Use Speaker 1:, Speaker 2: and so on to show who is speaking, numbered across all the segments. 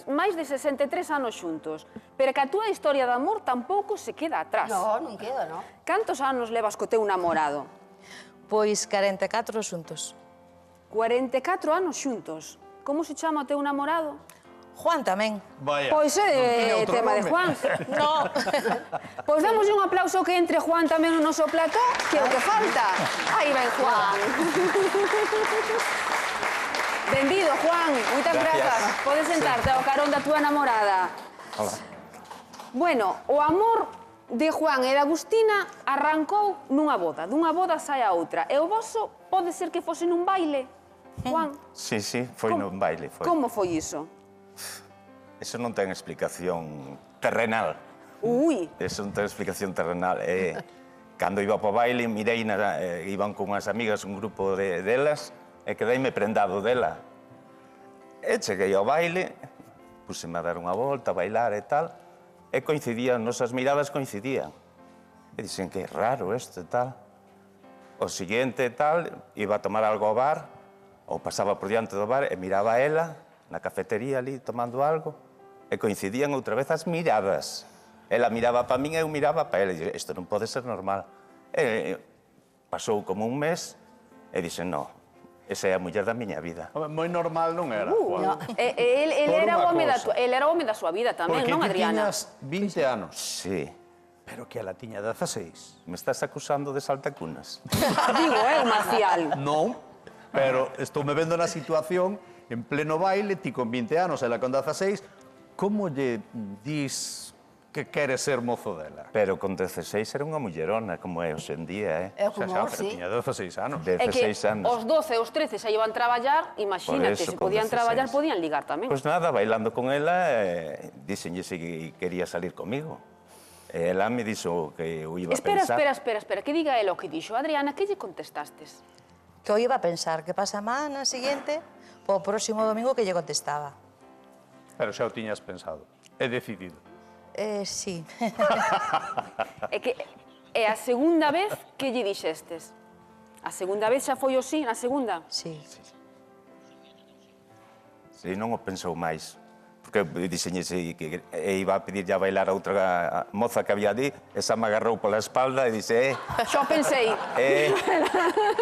Speaker 1: máis de 63 anos xuntos, pero que a túa historia de amor tampouco se queda atrás.
Speaker 2: Non queda, non.
Speaker 1: Cantos anos levas co teu namorado?
Speaker 3: Pois 44 xuntos.
Speaker 1: 44 anos xuntos. Como se chama o teu namorado?
Speaker 3: Juan tamén.
Speaker 4: Vaya.
Speaker 1: Pois é tema de Juan.
Speaker 3: No.
Speaker 1: Pois damos un aplauso que entre Juan tamén no noso plató, que é o que falta. Aí ven Juan. Benvido, Juan. Moitas grazas. Podes sentarte ao carón da túa namorada.
Speaker 5: Hola.
Speaker 1: Bueno, o amor de Juan e de Agustina arrancou nunha boda. Dunha boda sai a outra. E o voso pode ser que fose nun baile, Juan?
Speaker 5: Sí, foi nun baile.
Speaker 1: Como foi iso?
Speaker 5: Eso non ten explicación terrenal.
Speaker 1: Ui.
Speaker 5: Eso non ten explicación terrenal. Cando iba para o baile, mirei, iban con unhas amigas, un grupo delas, e quedeime prendado dela. E cheguei ao baile, puseme a dar unha volta, a bailar e tal, e coincidían, nosas miradas coincidían. E dixen que é raro isto e tal. O siguiente e tal, iba a tomar algo ao bar, ou pasaba por diante do bar e miraba a ela, na cafetería ali, tomando algo, e coincidían outra vez as miradas. Ela miraba para min e eu miraba para ela. E dixen, isto non pode ser normal. E pasou como un mes e dixen, no, esa é a muller da miña vida.
Speaker 4: Moi normal non era, Juan.
Speaker 1: Ele era o home da súa vida tamén, non, Adriana?
Speaker 4: Porque ti tiñas 20 anos.
Speaker 5: Sí.
Speaker 4: Pero que ela tiña 16.
Speaker 5: Me estás acusando de saltacunas?
Speaker 1: Digo, Marcial.
Speaker 4: Non, pero estou me vendo na situación en pleno baile, ti con 20 anos, ela con 16, como lle dis que queres ser mozo dela?
Speaker 5: Pero con 16 era unha mullerona, como é hoxe en día,
Speaker 2: É como
Speaker 4: Pero
Speaker 2: sí.
Speaker 4: tiña 16 anos.
Speaker 5: 16 anos.
Speaker 1: Os 12 e os 13 xa iban traballar, imagínate, se
Speaker 5: Por eso, con
Speaker 1: podían
Speaker 5: 16.
Speaker 1: traballar, podían ligar tamén.
Speaker 5: Pois nada, bailando con ela, dixenlle se quería salir comigo. E ela me dixo que eu iba a pensar.
Speaker 1: Espera, que diga ela o que dixo. Adriana, que lle contestastes?
Speaker 3: Que eu iba a pensar que pasa semana seguinte, po próximo domingo que lle contestaba.
Speaker 4: Pero xa o tiñas pensado. É decidido.
Speaker 3: Sí.
Speaker 1: É a segunda vez que lle dixestes. A segunda vez xa foi o sí, na segunda?
Speaker 3: Sí.
Speaker 5: Si non o pensou máis. Porque dixenlle que iba a pedirlle a bailar a outra moza que había ali, esa me agarrou pola espalda e dixe,
Speaker 1: Xo pensei.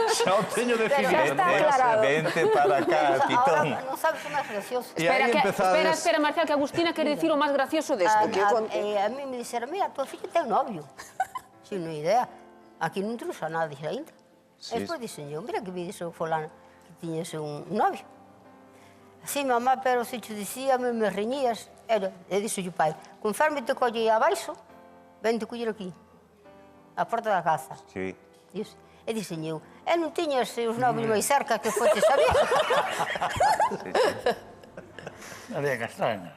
Speaker 4: Xa o teño decidido.
Speaker 1: Xa está aclarado.
Speaker 5: Vente para cá, pitón.
Speaker 2: Ahora non sabes o máis gracioso.
Speaker 4: E aí empezades...
Speaker 1: Espera, Marcial, que Agustina quere dicir o máis gracioso desto.
Speaker 2: A mí me dixeron, mira, tua filla ten novio. Sin no idea. Aquí non trouxa nada dixe ainda.
Speaker 5: Sí.
Speaker 2: Despois dixen eu, mira que vi dixo fulano que tiñes un novio. Sí, mamá, pero se te dicía, me reñías. E dixo o pai, conforme te colle aí abaixo, vente coller aquí, a porta da casa.
Speaker 5: Sí.
Speaker 2: E dixen eu, non tiñas os novios máis cerca que foste saber?
Speaker 6: María Castaña.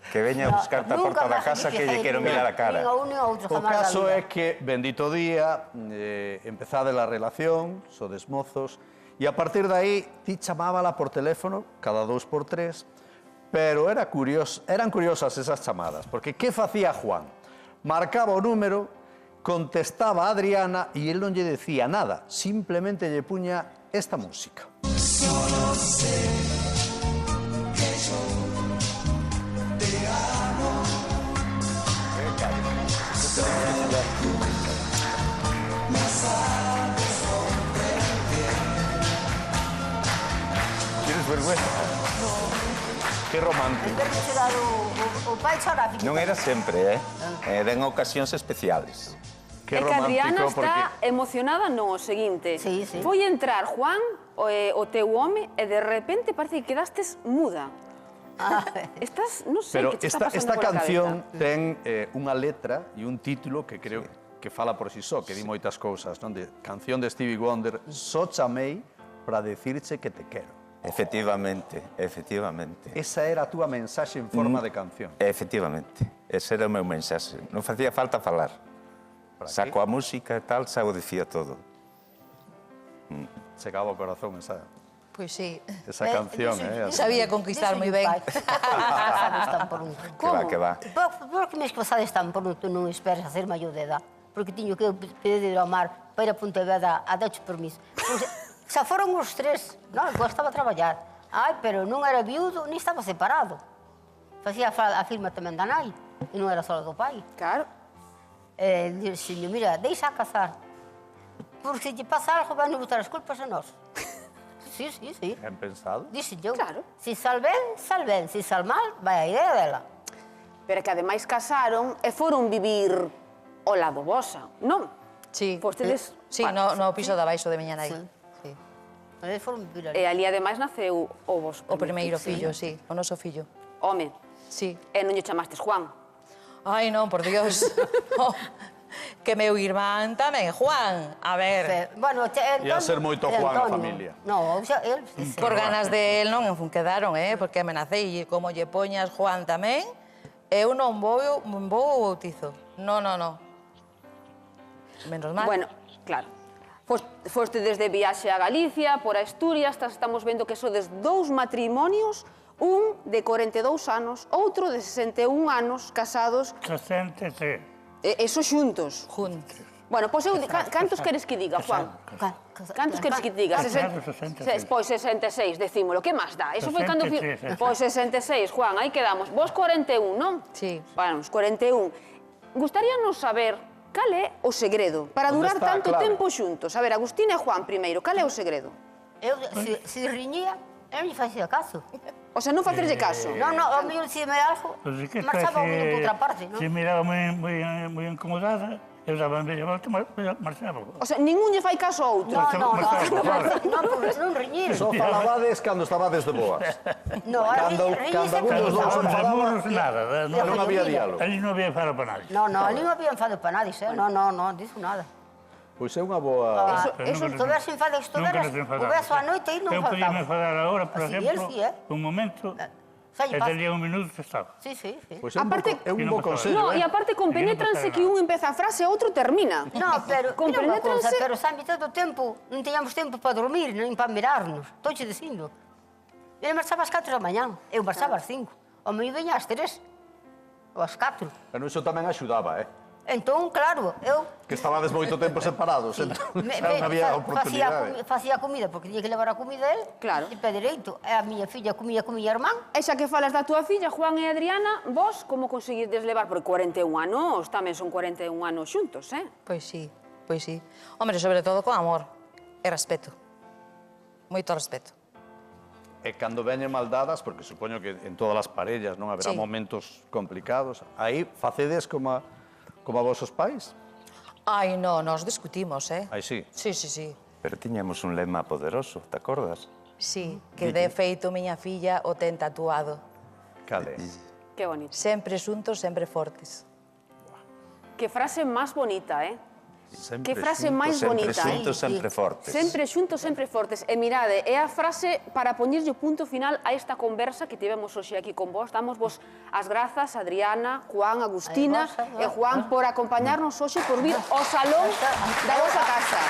Speaker 5: Que veña a buscarte a porta da casa que lle quero mirar a cara.
Speaker 4: O caso é que, bendito día, empezade a relación, sodes mozos, e a partir de aí ti chamábala por teléfono cada 2 por 3, pero eran curiosas esas chamadas, porque que facía Juan? Marcaba o número, contestaba a Adriana e el non lle decía nada, simplemente lle puña esta música.
Speaker 7: Solo sé que yo te amo. Solo tú me sabes comprender.
Speaker 5: Tienes vergüenza?
Speaker 4: Que romántico.
Speaker 2: O pai chora.
Speaker 5: Non era sempre, eran ocasións especiales.
Speaker 4: Que
Speaker 1: É que Adriana
Speaker 4: romántico,
Speaker 1: está emocionada no seguinte.
Speaker 2: Sí, sí.
Speaker 1: Foi entrar Juan, o teu home, e de repente parece que quedastes muda. Estás, non sei,
Speaker 4: Pero
Speaker 1: que te está pasando
Speaker 4: esta
Speaker 1: pola
Speaker 4: canción
Speaker 1: cabeza.
Speaker 4: ten unha letra e un título que creo que fala por si só, que di moitas cousas, non? De canción de Stevie Wonder, Só chamei para decirche que te quero.
Speaker 5: Efectivamente.
Speaker 4: Esa era a túa mensaxe en forma de canción.
Speaker 5: Efectivamente. Ese era o meu mensaxe. Non facía falta falar. Saco a música e tal, xa o dicía todo.
Speaker 4: Chegaba ao corazón esa
Speaker 3: sí.
Speaker 4: canción,
Speaker 3: Sabía conquistar moi ben.
Speaker 5: Que va.
Speaker 2: Por que mes pasades tan pronto non esperas a ser maior de edad? Porque tiño que pedir ao mar para ir a Pontevedra a dache permiso. Xa foron os 3, non, eu estaba a traballar. Ai, pero non era viudo, ni estaba separado. facía a firma tamén da nai, e non era só do pai.
Speaker 1: Claro.
Speaker 2: Dixenlle, mira, deixa a casar, porque se lle pasa algo, van a botar as culpas a nós. Sí.
Speaker 4: Ben pensado.
Speaker 2: Dixenlle eu,
Speaker 1: Claro.
Speaker 2: se sal ben, se sal mal, vai a idea dela.
Speaker 1: Pero que ademais casaron e foron vivir ao lado vosa, non?
Speaker 3: Sí.
Speaker 1: Vostedes...
Speaker 3: Sí, no piso de abaixo de miña nai.
Speaker 2: Sí. Sí. Eles foron vivir
Speaker 1: E
Speaker 2: ali.
Speaker 1: ali ademais naceu o vos
Speaker 3: O primeiro fillo, sí, o noso fillo.
Speaker 1: Home,
Speaker 3: Sí.
Speaker 1: e non lle chamastes Juan.
Speaker 3: Ai, non, por Dios. Oh, que meu irmán tamén, Juan. A ver,
Speaker 2: Bueno,
Speaker 4: Ia ser moito Juan a familia.
Speaker 2: No, él...
Speaker 3: por ganas de él non quedaron, porque me nacei e como lle poñas Juan tamén, eu non vou ao bautizo. No. Menos mal.
Speaker 1: Bueno, claro. Foste desde viaxe a Galicia, por Asturias, estamos vendo que sodes 2 matrimonios, un de 42 anos, outro de 61 anos, casados,
Speaker 6: 63.
Speaker 1: eso xuntos.
Speaker 3: Juntos.
Speaker 1: Bueno, pois eu, cantos queres que diga, Juan? Cantos queres que te diga?
Speaker 6: Casado, 66.
Speaker 1: Pois 66, decímolo. Que máis dá? Eso foi cando...
Speaker 6: 63,
Speaker 1: Pois 66, Juan, aí quedamos. Vos 41, non?
Speaker 3: Sí.
Speaker 1: Bueno, os 41. Gustaríanos saber cal é o segredo para
Speaker 4: Onde
Speaker 1: durar
Speaker 4: está a
Speaker 1: tanto
Speaker 4: clave?
Speaker 1: tempo xuntos. A ver, Agustín e Juan primeiro, cal é o segredo?
Speaker 2: Eu, se riñía, eu non facía caso.
Speaker 1: O sea, non facerlle caso.
Speaker 2: No, ao mellor dicíame algo,
Speaker 6: Pues es que
Speaker 2: marchaba o mellor por outra parte, non?
Speaker 6: Se miraba muy incomodada, eu daba media volta e marchaba.
Speaker 1: O sea, ningún lle fai caso a outro.
Speaker 2: No,
Speaker 6: Marchaba.
Speaker 2: porque non riñir.
Speaker 4: Só falabades cando estabades de boas.
Speaker 2: No,
Speaker 4: Cando algún dos dous
Speaker 6: Os
Speaker 4: enfadaba,
Speaker 6: amorros, nada.
Speaker 4: non había diálogo.
Speaker 6: Ali non había faro para nadie.
Speaker 2: No, ali non había enfado para nadie, no, dizo nada.
Speaker 4: Pois é unha boa...
Speaker 2: Eso, estuveras enfado, estuveras, o beso a noite e non
Speaker 6: Eu podía me
Speaker 2: faltaba.
Speaker 6: enfadar agora, por
Speaker 2: Así,
Speaker 6: exemplo,
Speaker 2: él sí,
Speaker 6: un momento,
Speaker 2: Xa lle
Speaker 6: e
Speaker 2: pasa.
Speaker 6: tenía un minuto que estaba.
Speaker 2: Sí.
Speaker 4: Pois é un bo,
Speaker 1: Aparte-
Speaker 4: é un
Speaker 6: Que non
Speaker 4: bo
Speaker 6: pasaba.
Speaker 4: consello,
Speaker 1: No, e aparte compenetranse que un empeza a frase e outro termina.
Speaker 2: No, pero, mira unha cousa,
Speaker 1: Compenetranse...
Speaker 2: pero xa a mitad do tempo non teñamos tempo para dormir, nin para mirarnos. Estou dicindo. Ele marchaba ás 4 da mañán, eu marchaba ás 5. O meu veña ás 3, ou ás 4.
Speaker 4: Pero iso tamén axudaba,
Speaker 2: Entón, claro, eu...
Speaker 4: Que estabades moito tempo separados, entón xa non había oportunidade.
Speaker 2: Facía comida, porque tiña que levar a comida a él.
Speaker 1: Claro.
Speaker 2: E pé dereito. E a miña filla comía con miña irmán.
Speaker 1: E xa que falas da túa filla, Juan e Adriana, vos como conseguides levar? Porque 41 anos, tamén son 41 anos xuntos,
Speaker 3: Pois sí. Hombre, sobre todo con amor e respeto. Moito respeto.
Speaker 4: E cando veñen maldadas, porque supoño que en todas as parellas non haberá
Speaker 3: Sí.
Speaker 4: momentos complicados, aí facedes como a vosos pais?
Speaker 3: Ai, no, nos discutimos,
Speaker 4: Aí sí.
Speaker 3: Sí.
Speaker 5: Pero tiñamos un lema poderoso, te acordas?
Speaker 3: Sí, que de feito miña filla o ten tatuado.
Speaker 4: Cal é?
Speaker 1: Que bonito.
Speaker 3: Sempre xuntos, sempre fortes.
Speaker 1: Que frase máis bonita,
Speaker 4: Sempre
Speaker 1: Que frase
Speaker 4: xuntos,
Speaker 1: máis
Speaker 5: Sempre
Speaker 1: bonita,
Speaker 5: xuntos, sempre fortes.
Speaker 1: Sempre xuntos, sempre fortes. E mirade, é a frase para poñerlle o punto final a esta conversa que tivemos hoxe aquí con vos. Damos vos as grazas, Adriana, Juan, Agustina e Juan por acompañarnos hoxe, por vir ao salón da vosa casa.